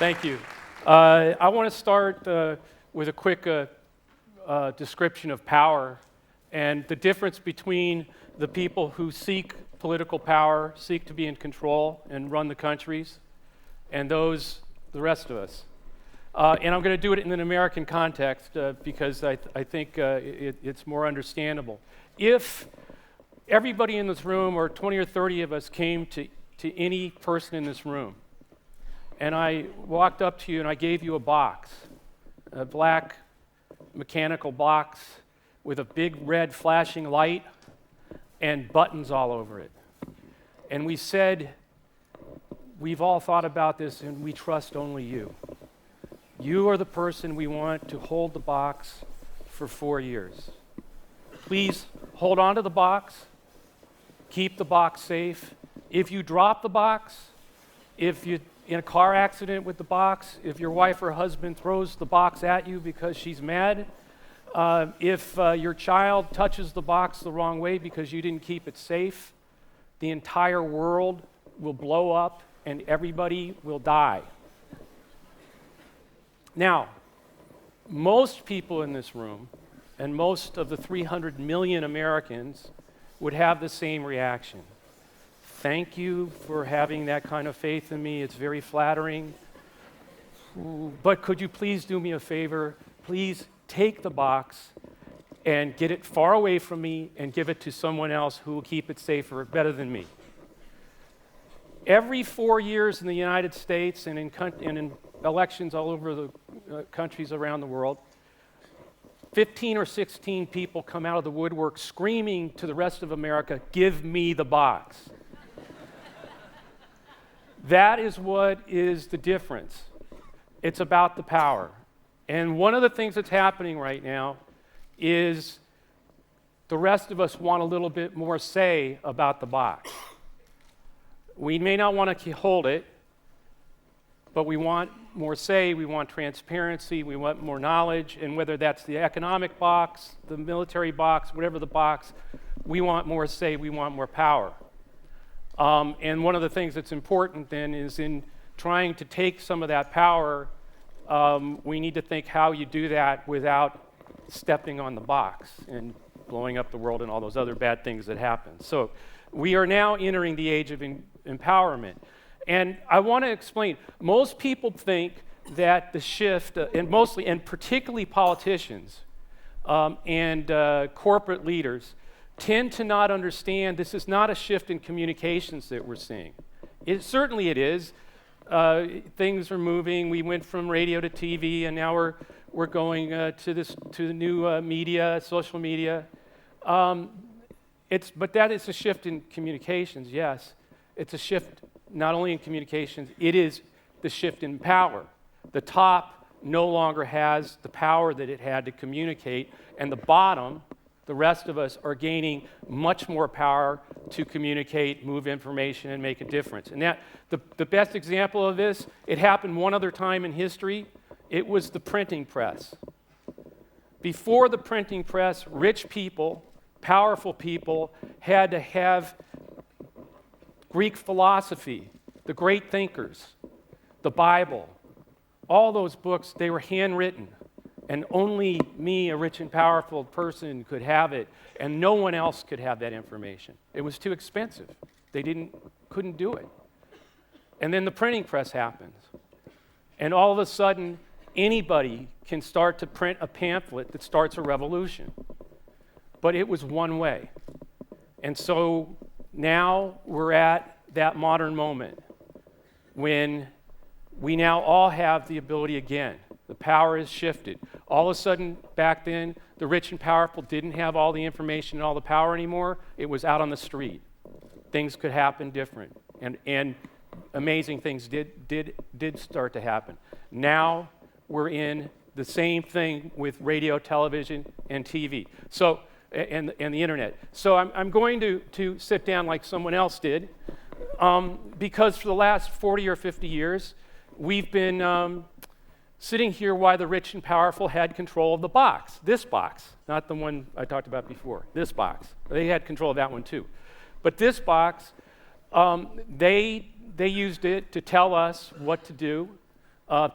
Thank you. I want to start with a quick description of power and the difference between the people who seek political power, seek to be in control and run the countries, and the rest of us. And I'm going to do it in an American context because I think it's more understandable. If everybody in this room, or 20 or 30 of us, came to any person in this room, and I walked up to you and I gave you a box, a black mechanical box with a big red flashing light and buttons all over it. And we said, we've all thought about this and we trust only you. You are the person we want to hold the box for 4 years. Please hold on to the box, keep the box safe. If you drop the box, if you're in a car accident with the box, if your wife or husband throws the box at you because she's mad, if your child touches the box the wrong way because you didn't keep it safe, the entire world will blow up and everybody will die. Now, most people in this room, and most of the 300 million Americans, would have the same reaction. Thank you for having that kind of faith in me. It's very flattering. But could you please do me a favor? Please take the box and get it far away from me and give it to someone else who will keep it safer, better than me. Every 4 years in the United States and in elections all over the countries around the world, 15 or 16 people come out of the woodwork screaming to the rest of America, "Give me the box." That is what is the difference. It's about the power. And one of the things that's happening right now is the rest of us want a little bit more say about the box. We may not want to hold it, but we want more say, we want transparency, we want more knowledge, and whether that's the economic box, the military box, whatever the box, we want more say, we want more power. And one of the things that's important then is in trying to take some of that power, we need to think how you do that without stepping on the box and blowing up the world and all those other bad things that happen. So we are now entering the age of empowerment. And I want to explain, most people think that the shift, and particularly politicians and corporate leaders, tend to not understand this is not a shift in communications that we're seeing. Certainly it is. Things are moving. We went from radio to TV, and now we're going to the new media, social media. But that is a shift in communications, yes. It's a shift not only in communications, it is the shift in power. The top no longer has the power that it had to communicate, and the bottom, the rest of us, are gaining much more power to communicate, move information, and make a difference. And that the best example of this, it happened one other time in history. It was the printing press. Before the printing press, rich people, powerful people, had to have Greek philosophy, the great thinkers, the Bible, all those books, they were handwritten. And only me, a rich and powerful person, could have it, and no one else could have that information. It was too expensive. They couldn't do it. And then the printing press happens. And all of a sudden, anybody can start to print a pamphlet that starts a revolution. But it was one way. And so now we're at that modern moment when we now all have the ability again. The power has shifted. All of a sudden, back then, the rich and powerful didn't have all the information and all the power anymore. It was out on the street. Things could happen different, and amazing things did start to happen. Now we're in the same thing with radio, television, and TV. So, and the internet. So I'm going to sit down like someone else did, because for the last 40 or 50 years, we've been sitting here while the rich and powerful had control of the box, this box, not the one I talked about before, this box. They had control of that one too. But this box, they used it to tell us what to do.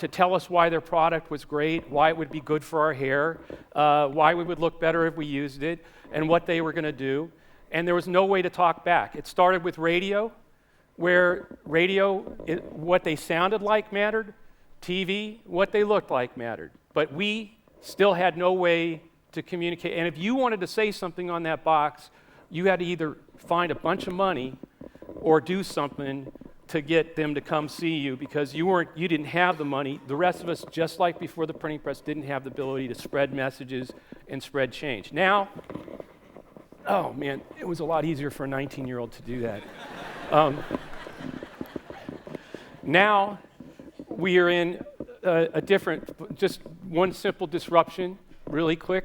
to tell us why their product was great, why it would be good for our hair, why we would look better if we used it, and what they were going to do. And there was no way to talk back. It started with radio, where what they sounded like mattered, TV, what they looked like mattered. But we still had no way to communicate. And if you wanted to say something on that box, you had to either find a bunch of money or do something to get them to come see you, because you didn't have the money. The rest of us, just like before the printing press, didn't have the ability to spread messages and spread change. Now, oh man, it was a lot easier for a 19-year-old to do that. Now, we are in a different, just one simple disruption, really quick.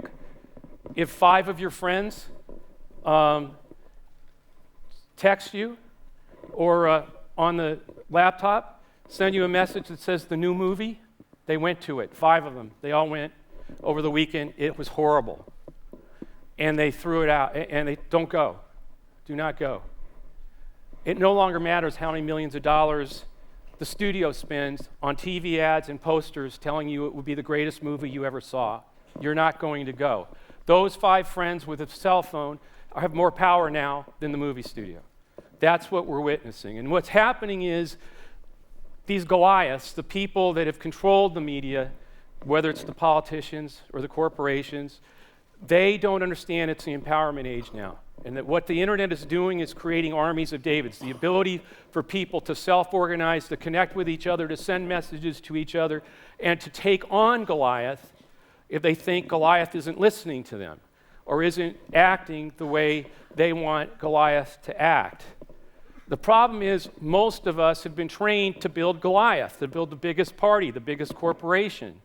If 5 of your friends text you or on the laptop send you a message that says the new movie, they went to it, 5 of them. They all went over the weekend. It was horrible. And they threw it out, and they don't go. Do not go. It no longer matters how many millions of dollars the studio spends on TV ads and posters telling you it would be the greatest movie you ever saw. You're not going to go. Those 5 friends with a cell phone have more power now than the movie studio. That's what we're witnessing. And what's happening is these goliaths, the people that have controlled the media, whether it's the politicians or the corporations, they don't understand it's the empowerment age now. And that what the internet is doing is creating armies of Davids, the ability for people to self-organize, to connect with each other, to send messages to each other, and to take on Goliath if they think Goliath isn't listening to them or isn't acting the way they want Goliath to act. The problem is most of us have been trained to build Goliath, to build the biggest party, the biggest corporation.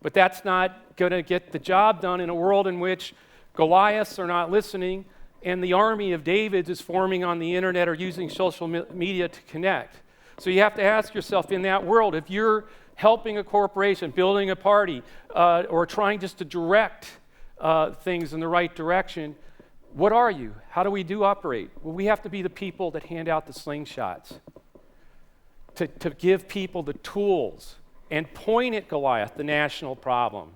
But that's not going to get the job done in a world in which Goliaths are not listening and the army of Davids is forming on the internet or using social media to connect. So you have to ask yourself, in that world, if you're helping a corporation, building a party, or trying just to direct things in the right direction, what are you? How do we operate? Well, we have to be the people that hand out the slingshots, to give people the tools and point at Goliath, the national problem,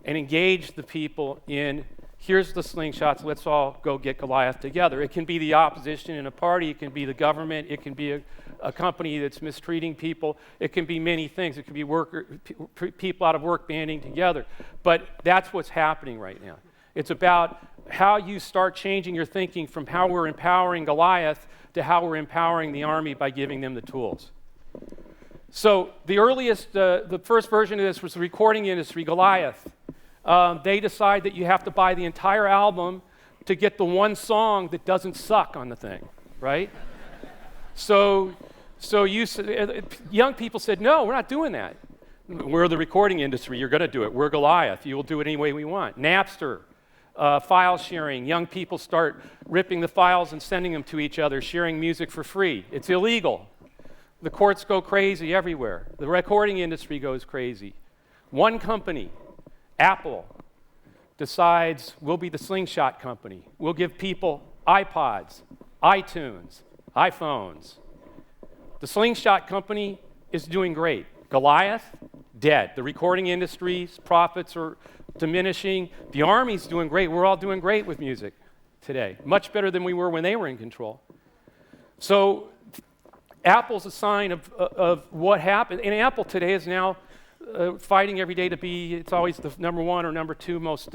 and engage the people in, here's the slingshots, let's all go get Goliath together. It can be the opposition in a party, it can be the government, it can be a company that's mistreating people, it can be many things. It can be people out of work banding together. But that's what's happening right now. It's about how you start changing your thinking from how we're empowering Goliath to how we're empowering the army by giving them the tools. So the first version of this was the recording industry, Goliath. They decide that you have to buy the entire album to get the one song that doesn't suck on the thing, right? So young people said, no, we're not doing that. We're the recording industry, you're going to do it. We're Goliath, you will do it any way we want. Napster, file sharing. Young people start ripping the files and sending them to each other, sharing music for free. It's illegal. The courts go crazy everywhere. The recording industry goes crazy. One company, Apple, decides we'll be the slingshot company. We'll give people iPods, iTunes, iPhones. The slingshot company is doing great. Goliath, dead. The recording industry's profits are diminishing. The army's doing great. We're all doing great with music today. Much better than we were when they were in control. So Apple's a sign of what happened. And Apple today is now fighting every day to be, it's always the number 1 or number 2 most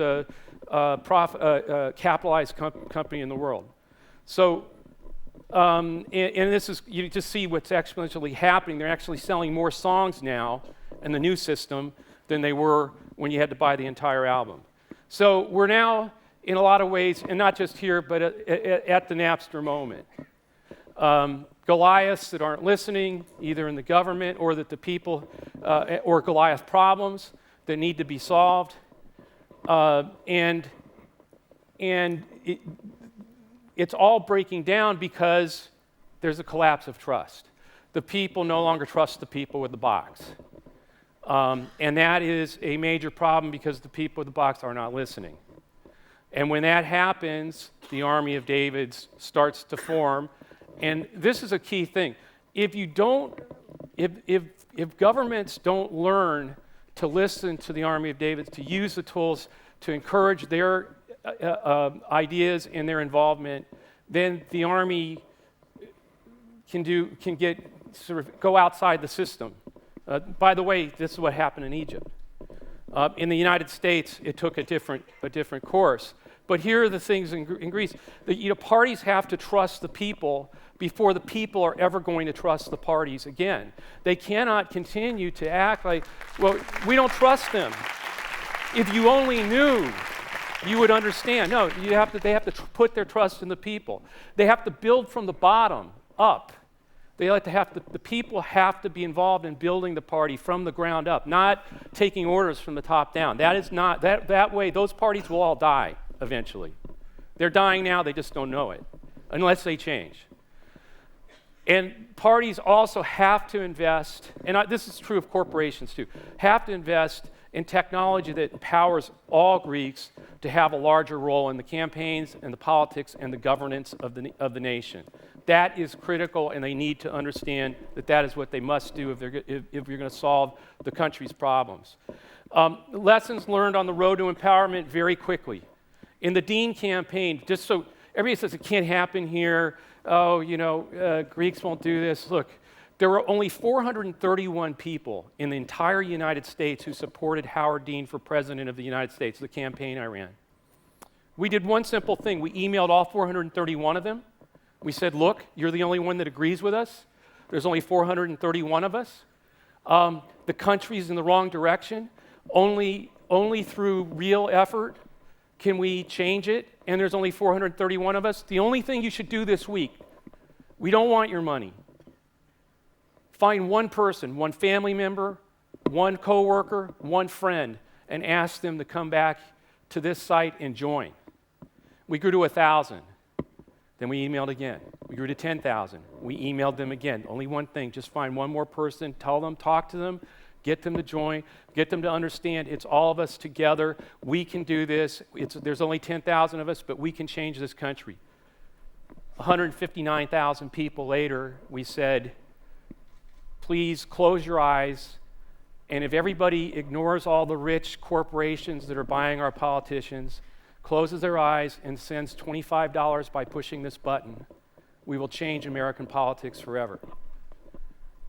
capitalized company in the world. So, and this is, you just see what's exponentially happening. They're actually selling more songs now in the new system than they were when you had to buy the entire album. So we're now, in a lot of ways, and not just here, but at the Napster moment. Goliaths that aren't listening, either in the government or that the people, or Goliath problems that need to be solved. And it's all breaking down because there's a collapse of trust. The people no longer trust the people with the box. And that is a major problem because the people with the box are not listening. And when that happens, the army of Davids starts to form. And this is a key thing. If if governments don't learn to listen to the Army of David, to use the tools to encourage their ideas and their involvement, then the Army can get sort of go outside the system. By the way, this is what happened in Egypt. In the United States, it took a different course. But here are the things in Greece. Parties have to trust the people before the people are ever going to trust the parties again. They cannot continue to act like, well, we don't trust them. If you only knew, you would understand. No, they have to put their trust in the people. They have to build from the bottom up. The people have to be involved in building the party from the ground up, not taking orders from the top down. That is not, that way, those parties will all die eventually. They're dying now, they just don't know it, unless they change. And parties also have to invest, and this is true of corporations too, have to invest in technology that empowers all Greeks to have a larger role in the campaigns and the politics and the governance of the nation. That is critical, and they need to understand that is what they must do if you're going to solve the country's problems. Lessons learned on the road to empowerment very quickly. In the Dean campaign, just so everybody says it can't happen here, Greeks won't do this. Look, there were only 431 people in the entire United States who supported Howard Dean for President of the United States, the campaign I ran. We did one simple thing. We emailed all 431 of them. We said, look, you're the only one that agrees with us. There's only 431 of us. The country's in the wrong direction. Only through real effort can we change it, and there's only 431 of us. The only thing you should do this week, we don't want your money. Find one person, one family member, one coworker, one friend, and ask them to come back to this site and join. We grew to 1,000. Then we emailed again. We grew to 10,000. We emailed them again. Only one thing, just find one more person, tell them, talk to them, get them to join, get them to understand it's all of us together. We can do this. There's only 10,000 of us, but we can change this country. 159,000 people later, we said, please close your eyes, and if everybody ignores all the rich corporations that are buying our politicians, closes their eyes and sends $25 by pushing this button, we will change American politics forever.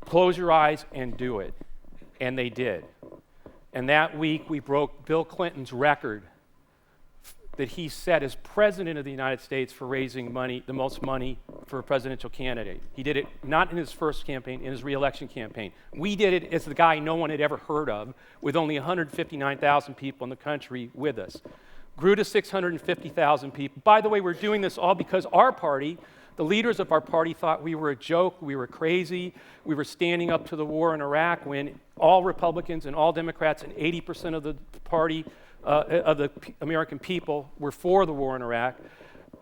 Close your eyes and do it. And they did. And that week we broke Bill Clinton's record that he set as President of the United States for raising money, the most money for a presidential candidate. He did it not in his first campaign, in his re-election campaign. We did it as the guy no one had ever heard of, with only 159,000 people in the country with us. Grew to 650,000 people. By the way, we're doing this all because our party, the leaders of our party, thought we were a joke, we were crazy, we were standing up to the war in Iraq when all Republicans and all Democrats and 80% of the party, of the American people were for the war in Iraq.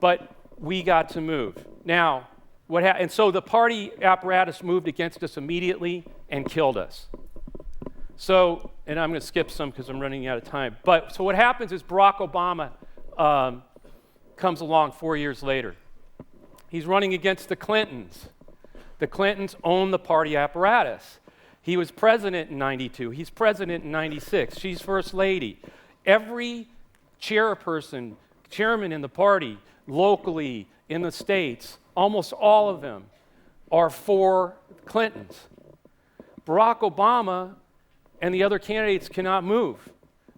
But we got to move. Now, and so the party apparatus moved against us immediately and killed us. So, and I'm going to skip some because I'm running out of time. But so what happens is Barack Obama comes along 4 years later. He's running against the Clintons. The Clintons own the party apparatus. He was president in 92. He's president in 96. She's first lady. Every chairman in the party, locally, in the states, almost all of them are for Clintons. Barack Obama and the other candidates cannot move.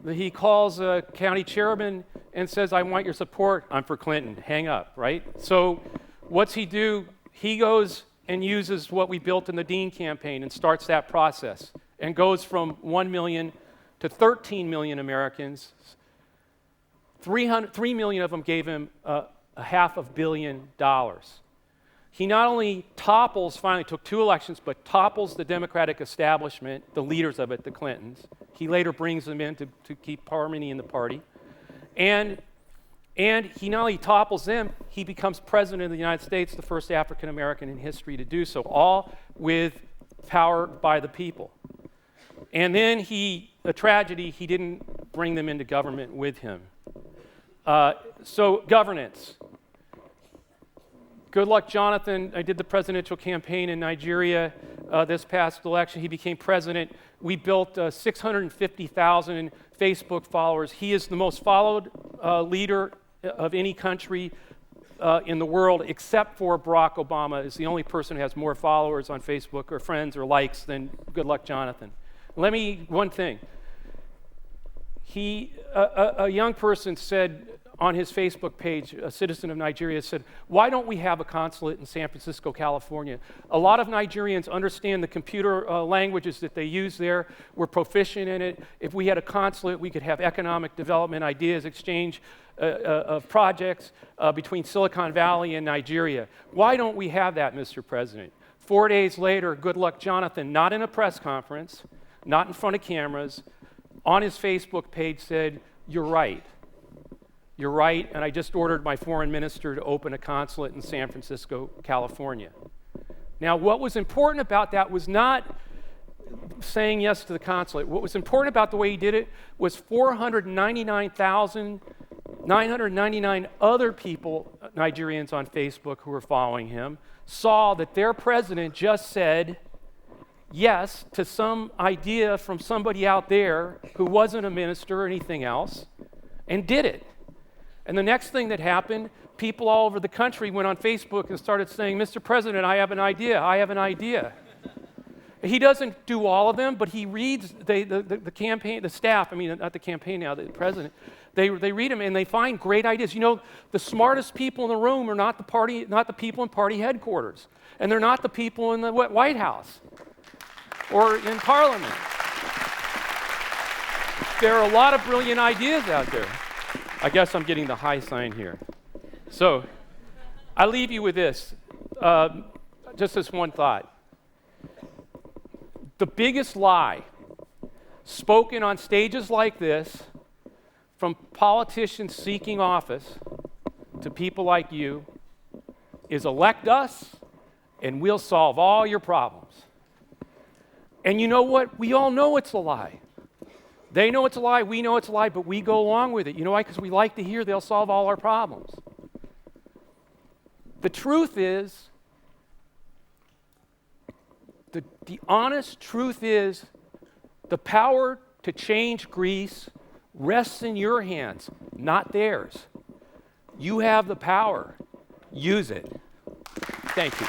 He calls a county chairman and says, I want your support. I'm for Clinton. Hang up, right? So what's he do? He goes and uses what we built in the Dean campaign and starts that process and goes from 1 million to 13 million Americans. 3 million of them gave him $500 million. He not only finally took 2 elections, but topples the Democratic establishment, the leaders of it, the Clintons. He later brings them in to keep harmony in the party. And he not only topples them, he becomes president of the United States, the first African American in history to do so, all with power by the people. And then a tragedy, he didn't bring them into government with him. So governance. Good luck, Jonathan. I did the presidential campaign in Nigeria this past election. He became president. We built 650,000 Facebook followers. He is the most followed leader of any country in the world, except for Barack Obama. Is the only person who has more followers on Facebook or friends or likes than Good luck, Jonathan. One thing. A young person said on his Facebook page, a citizen of Nigeria said, "Why don't we have a consulate in San Francisco, California? A lot of Nigerians understand the computer languages that they use there. We're proficient in it. If we had a consulate, we could have economic development ideas, exchange of projects between Silicon Valley and Nigeria. Why don't we have that, Mr. President?" 4 days later, Good luck, Jonathan, not in a press conference, not in front of cameras, on his Facebook page said, "You're right. You're right, and I just ordered my foreign minister to open a consulate in San Francisco, California." Now, what was important about that was not saying yes to the consulate. What was important about the way he did it was 499,999 other people, Nigerians on Facebook who were following him, saw that their president just said yes to some idea from somebody out there who wasn't a minister or anything else, and did it. And the next thing that happened, people all over the country went on Facebook and started saying, "Mr. President, I have an idea, I have an idea." He doesn't do all of them, but he reads the campaign, the staff, I mean, not the campaign now, the president, they read them and they find great ideas. You know, the smartest people in the room are not the people in party headquarters, and they're not the people in the White House or in Parliament. There are a lot of brilliant ideas out there. I guess I'm getting the high sign here. So I leave you with this, just this one thought. The biggest lie spoken on stages like this from politicians seeking office to people like you is elect us and we'll solve all your problems. And you know what? We all know it's a lie. They know it's a lie, we know it's a lie, but we go along with it. You know why? Because we like to hear they'll solve all our problems. The truth is, the honest truth is, the power to change Greece rests in your hands, not theirs. You have the power. Use it. Thank you.